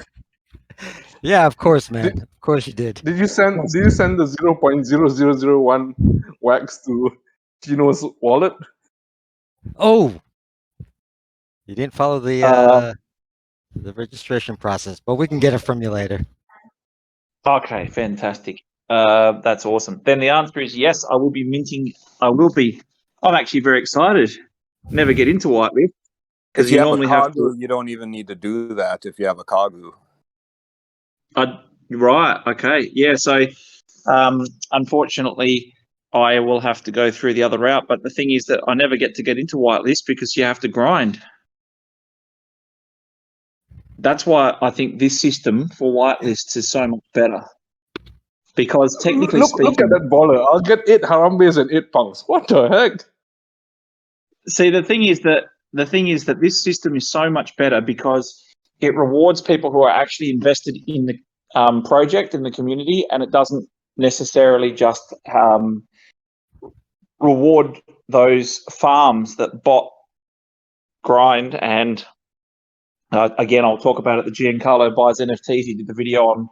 Yeah, of course, man. Of course you did. Did you send the 0.0001 wax to Chino's wallet? Oh, you didn't follow the registration process, but we can get it from you later. Okay, fantastic. That's awesome. Then the answer is yes, I will be minting. I will be. I'm actually very excited. Never get into whitelist because If you have a normally have to. Kagu, you don't even need to do that if you have a Kagu. Right. Okay. Yeah. So, unfortunately, I will have to go through the other route. But the thing is that I never get into whitelist because you have to grind. That's why I think this system for whitelists is so much better. Because technically speaking, look at that baller. I'll get 8 Harambes and 8 punks. What the heck? See, the thing is that this system is so much better because it rewards people who are actually invested in the project and the community, and it doesn't necessarily just reward those farms that bot, grind, and again, I'll talk about it. The Giancarlo buys NFTs. He did the video on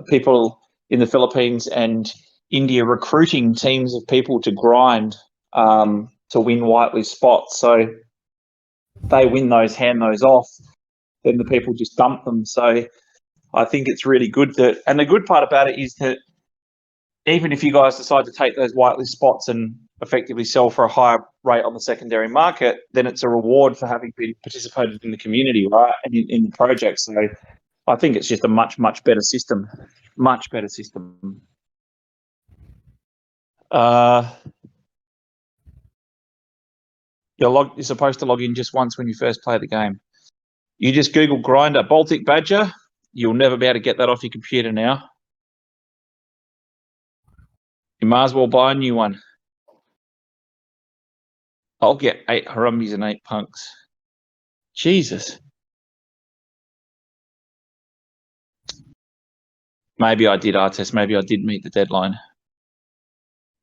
people in the Philippines and India recruiting teams of people to grind to win whitelist spots. So they win those, hand those off, then the people just dump them. So I think it's really good that, and the good part about it is that even if you guys decide to take those whitelist spots and effectively sell for a higher rate on the secondary market, then it's a reward for having been participated in the community, right, and in the project. So I think it's just a much, much better system. Much better system. You're supposed to log in just once when you first play the game. You just Google Grinder Baltic Badger. You'll never be able to get that off your computer now. You might as well buy a new one. I'll get 8 Harambes and 8 punks. Jesus. Maybe I did, Artest. Maybe I did meet the deadline.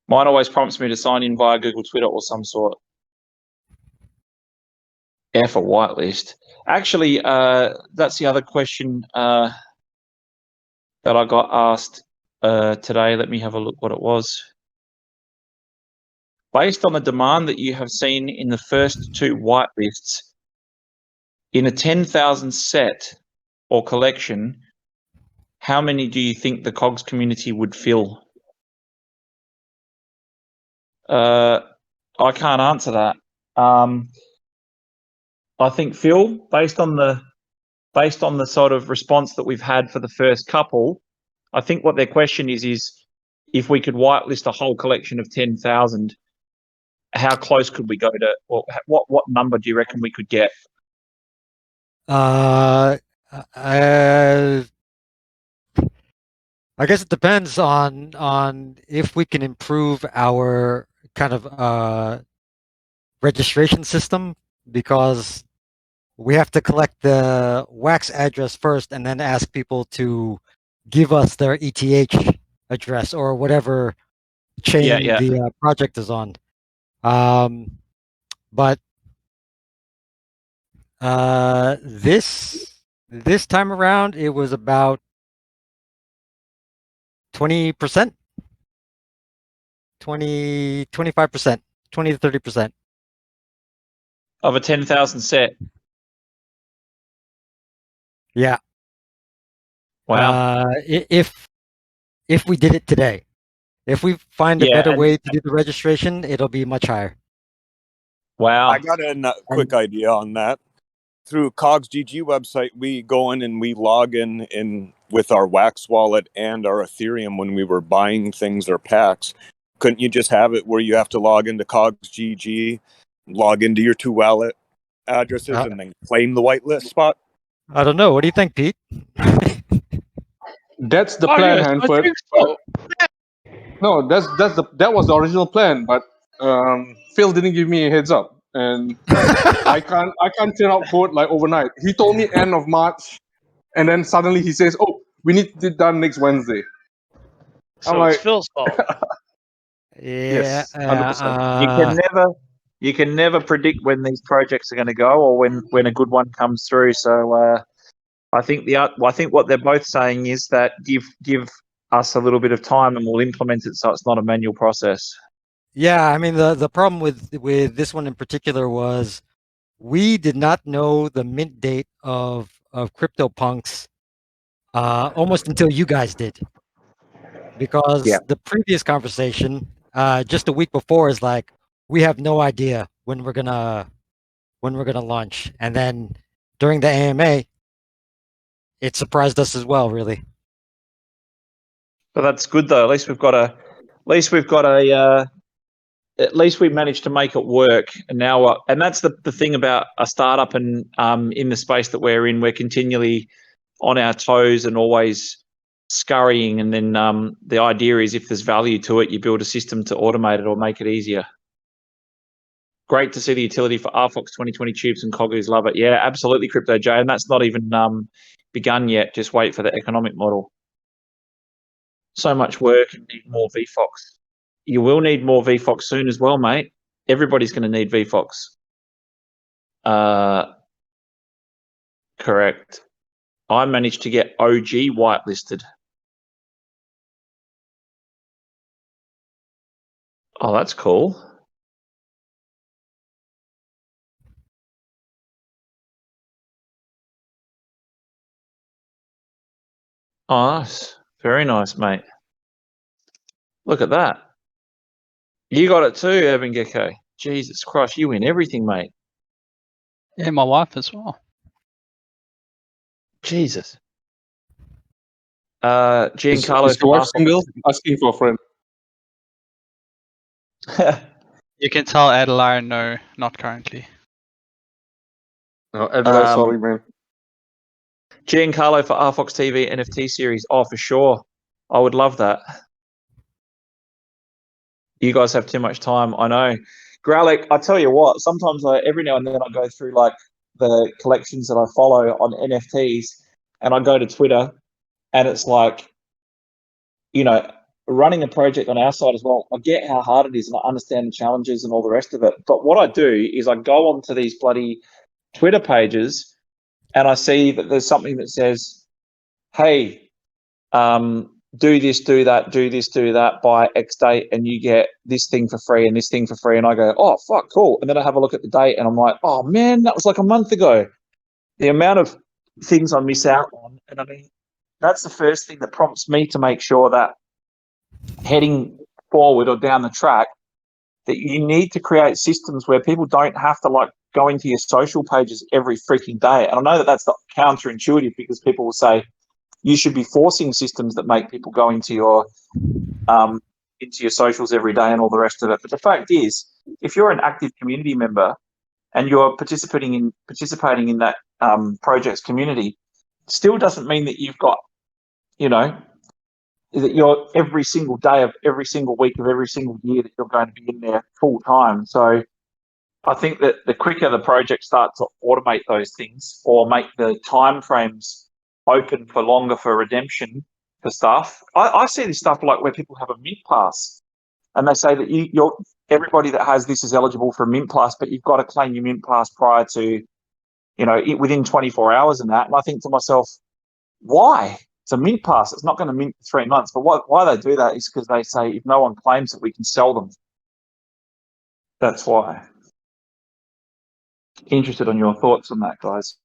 Mine always prompts me to sign in via Google, Twitter, or some sort. F a whitelist. Actually, that's the other question that I got asked today. Let me have a look what it was. Based on the demand that you have seen in the first 2 whitelists, in a 10,000 set or collection, how many do you think the COGS community would fill? I can't answer that. I think, Phil, based on the sort of response that we've had for the first couple, I think what their question is if we could whitelist a whole collection of 10,000, how close could we go to, or what number do you reckon we could get? I guess it depends on if we can improve our kind of registration system, because we have to collect the wax address first and then ask people to give us their ETH address or whatever chain the project is on. But this time around, it was about 20%, 25%, 20 to 30%. Of a 10,000 set? Yeah. Wow. If we did it today, if we find a better way to do the registration, it'll be much higher. Wow. I got a quick idea on that. Through COGS GG website, we go in and we log in with our Wax wallet and our Ethereum when we were buying things or packs. Couldn't you just have it where you have to log into COGS GG, log into your 2 wallet addresses, and then claim the whitelist spot? I don't know. What do you think, Pete? That's the plan, yes, Hanford. I think so. No, that was the original plan, but Phil didn't give me a heads up, and I can't turn out code like overnight. He told me end of March, and then suddenly he says, "Oh, we need it done next Wednesday." So I'm it's like, Phil's fault. Yeah. yes, 100%. You can never predict when these projects are going to go or when a good one comes through. So I think what they're both saying is that give us a little bit of time and we'll implement it so it's not a manual process. Yeah, I mean the problem with this one in particular was we did not know the mint date of CryptoPunks almost until you guys did, because Yeah. the previous conversation just a week before is like, we have no idea when we're gonna launch, and then during the AMA, it surprised us as well, really. But that's good though. At least we managed to make it work. And now, and that's the thing about a startup and in the space that we're in, we're continually on our toes and always scurrying. And then the idea is if there's value to it, you build a system to automate it or make it easier. Great to see the utility for RFOX 2020 tubes and Coggers. Love it. Yeah, absolutely, Crypto J. And that's not even begun yet. Just wait for the economic model. So much work and need more VFOX. You will need more VFOX soon as well, mate. Everybody's going to need VFOX. Correct. I managed to get OG whitelisted. Oh, that's cool. Oh, nice. Very nice, mate. Look at that. You got it too, Urban Gecko. Jesus Christ, you win everything, mate. Yeah, my wife as well. Jesus. Giancarlo Is your wife single? Asking for a friend. You can tell Adeline, no, not currently. No, Adelaide, sorry, man. Giancarlo for RFOX TV NFT series. Oh, for sure. I would love that. You guys have too much time. I know. Gralik, I tell you what, sometimes every now and then I go through like the collections that I follow on NFTs and I go to Twitter and it's like, you know, running a project on our side as well. I get how hard it is and I understand the challenges and all the rest of it. But what I do is I go onto these bloody Twitter pages and I see that there's something that says, hey, do this, do that, do this, do that by X date, and you get this thing for free and this thing for free. And I go, oh, fuck, cool. And then I have a look at the date and I'm like, oh, man, that was like a month ago. The amount of things I miss out on. And I mean, that's the first thing that prompts me to make sure that heading forward or down the track, that you need to create systems where people don't have to like go into your social pages every freaking day. And I know that that's not counterintuitive because people will say, you should be forcing systems that make people go into your socials every day and all the rest of it. But the fact is, if you're an active community member and you're participating in that project's community, still doesn't mean that you've got, you know, that you're every single day of every single week of every single year that you're going to be in there full time. So I think that the quicker the project starts to automate those things or make the timeframes open for longer for redemption for stuff. I see this stuff like where people have a mint pass and they say that you're everybody that has this is eligible for a mint pass, but you've got to claim your mint pass prior to, you know, within 24 hours and that. And I think to myself, why? It's a mint pass. It's not going to mint for 3 months. But why they do that is because they say if no one claims it, we can sell them. That's why. Interested on your thoughts on that, guys.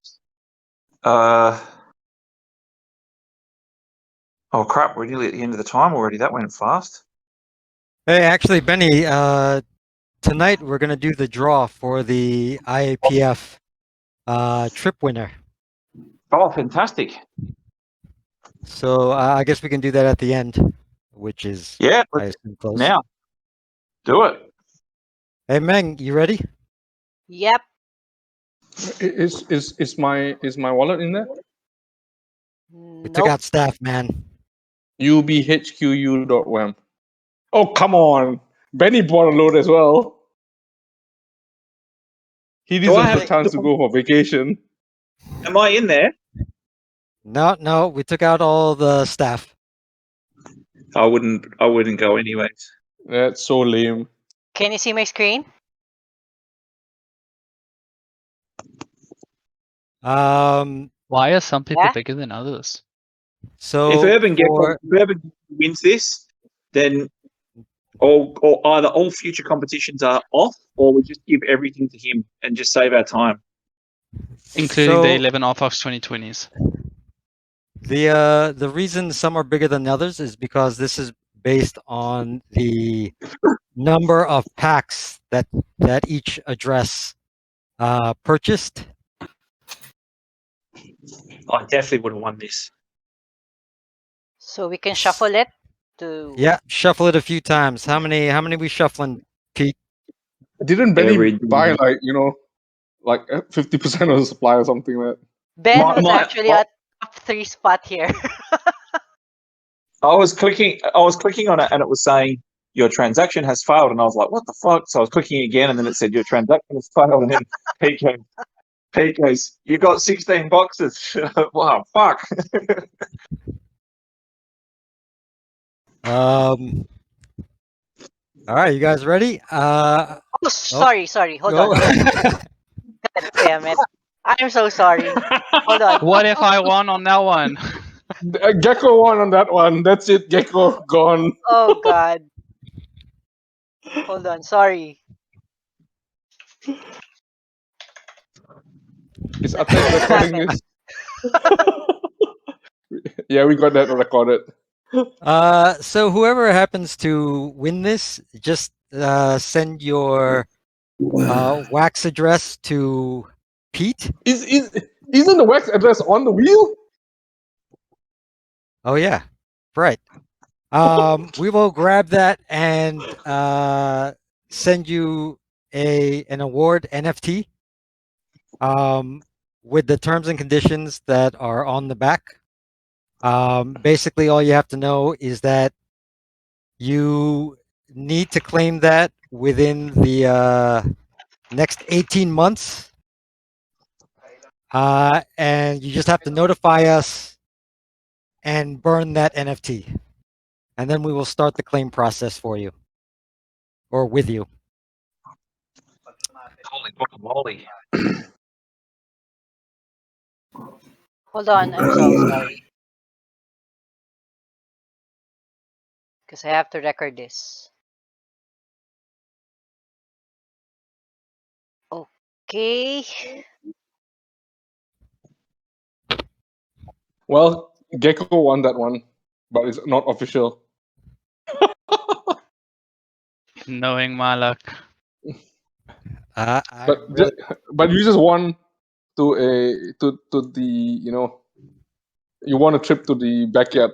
Oh, crap, we're nearly at the end of the time already. That went fast. Hey, actually, Benny, tonight we're going to do the draw for the IAPF trip winner. Oh, fantastic. So I guess we can do that at the end, which is, Yeah, I assume, close. now. Do it. Hey, Meng, you ready? Yep. Is my wallet in there? We took out staff, man. ubhqu.wam. Oh, come on. Benny bought a load as well. He deserves a chance to go for vacation. Am I in there? No, we took out all the staff. I wouldn't go anyways. That's so lame. Can you see my screen? Why are some people Yeah? bigger than others? So If Urban for, wins this, then or either all future competitions are off, or we just give everything to him and just save our time. Including the so 11 RFOX 2020s. the reason some are bigger than others is because this is based on the number of packs that each address purchased. I definitely would have won this. So we can shuffle it to. Yeah, shuffle it a few times. How many we shuffling, Pete? Didn't Benny Every- buy like 50% of the supply or something like that? Ben My- was my- actually at top 3 spot here. I was clicking on it and it was saying your transaction has failed, and I was like, what the fuck? So I was clicking again, and then it said your transaction has failed, and then Pete goes, you got 16 boxes. Wow, fuck. All right, you guys ready? Oh, sorry. Hold go. on. God damn it. I'm so sorry. Hold on. What if I won on that one? Gecko won on that one. That's it. Gecko gone. Oh, God. Hold on. Sorry. Is Attack recording this? Yeah, we got that recorded. So whoever happens to win this, just send your wax address to Pete. Isn't the wax address on the wheel? Oh yeah, right. We will grab that and send you an award NFT with the terms and conditions that are on the back. Basically, all you have to know is that you need to claim that within the next 18 months. And you just have to notify us and burn that NFT. And then we will start the claim process for you or with you. Holy guacamole. Hold on. I'm so sorry. Because I have to record this. Okay. Well, Gecko won that one, but it's not official. Knowing my luck. But you just won to the you won a trip to the backyard,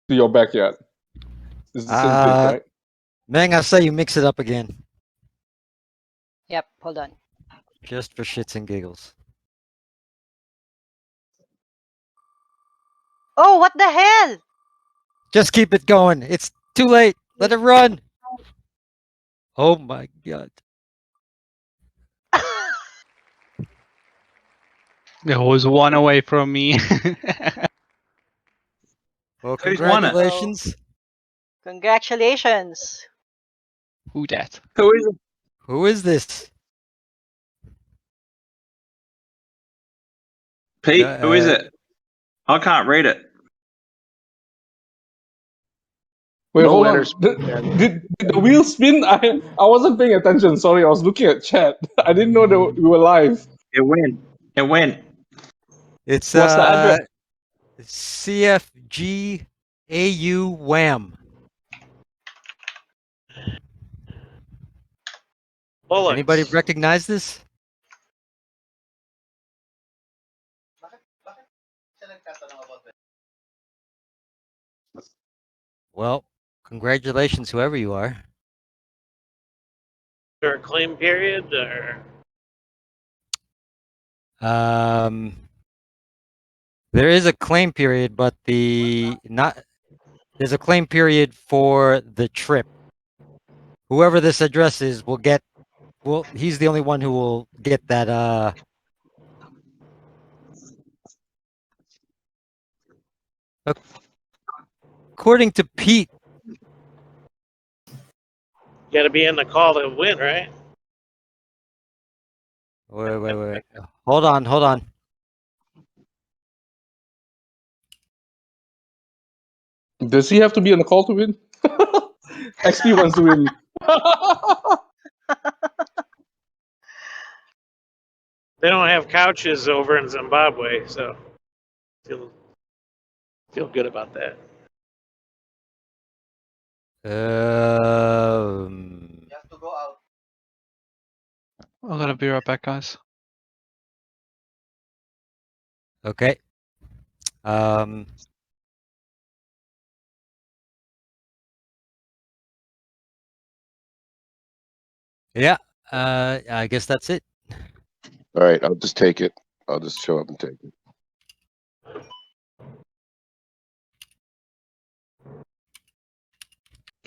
to your backyard. It's the same thing, right? Meng, I say you mix it up again, Yep. Hold on. just for shits and giggles. Oh, what the hell? Just keep it going. It's too late. Let it run. Oh my god. It was one away from me. Well, Who's won it? congratulations. Congratulations. Who dat? Who is it? Who is this? Pete, who is it? I can't read it. Wait, No hold on. letters. Did the wheel spin? I wasn't paying attention. Sorry, I was looking at chat. I didn't know that we were live. It went. It's What's the address? CFG AU WHAM. Bullets. Anybody recognize this? Well, congratulations, whoever you are. Or a claim period, or There is a claim period, but there's a claim period for the trip. Whoever this address is will get. Well, he's the only one who will get that. According to Pete, You got to be in the call to win, right? wait. Hold on. Does he have to be on the call to win? XP wants to win. They don't have couches over in Zimbabwe, so feel good about that. I'm gonna be right back, guys. Okay. Yeah. I guess that's it. All right, I'll just take it. I'll just show up and take it.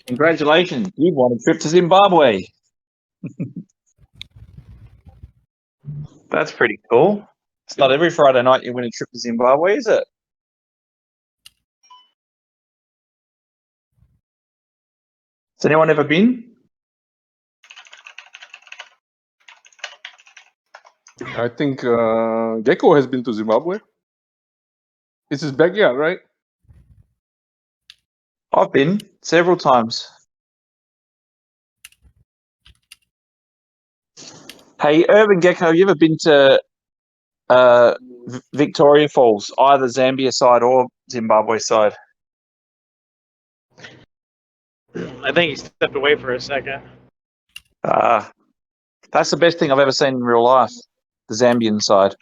Congratulations, you've won a trip to Zimbabwe. That's pretty cool. It's not every Friday night you win a trip to Zimbabwe, is it? Has anyone ever been? I think Gecko has been to Zimbabwe. It's his backyard, right? I've been several times. Hey, Urban Gecko, you ever been to Victoria Falls, either Zambia side or Zimbabwe side? I think he stepped away for a second. That's the best thing I've ever seen in real life, the Zambian side.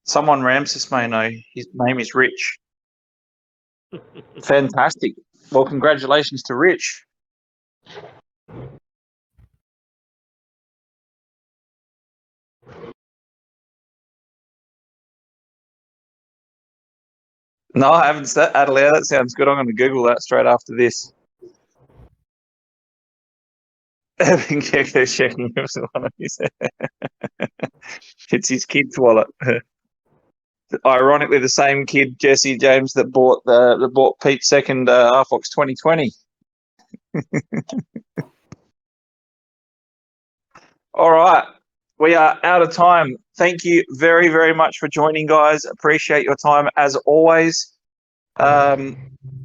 Someone Ramses may know. His name is Rich. Fantastic. Well, congratulations to Rich. No, I haven't said that out loud. That sounds good. I'm going to Google that straight after this. Urban Gecko checking if it's one of his. It's his kid's wallet. Ironically, the same kid, Jesse James, that bought Pete's second RFOX 2020. All right, we are out of time. Thank you very, very much for joining, guys. Appreciate your time as always. Yeah,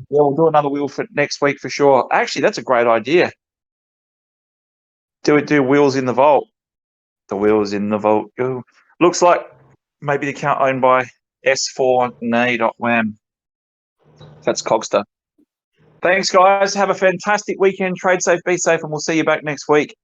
we'll do another wheel for next week for sure. Actually, that's a great idea. Do wheels in the vault. The wheels in the vault. Ooh. Looks like maybe the account owned by S4Nay.wham. That's Cogster. Thanks, guys. Have a fantastic weekend. Trade safe, be safe, and we'll see you back next week.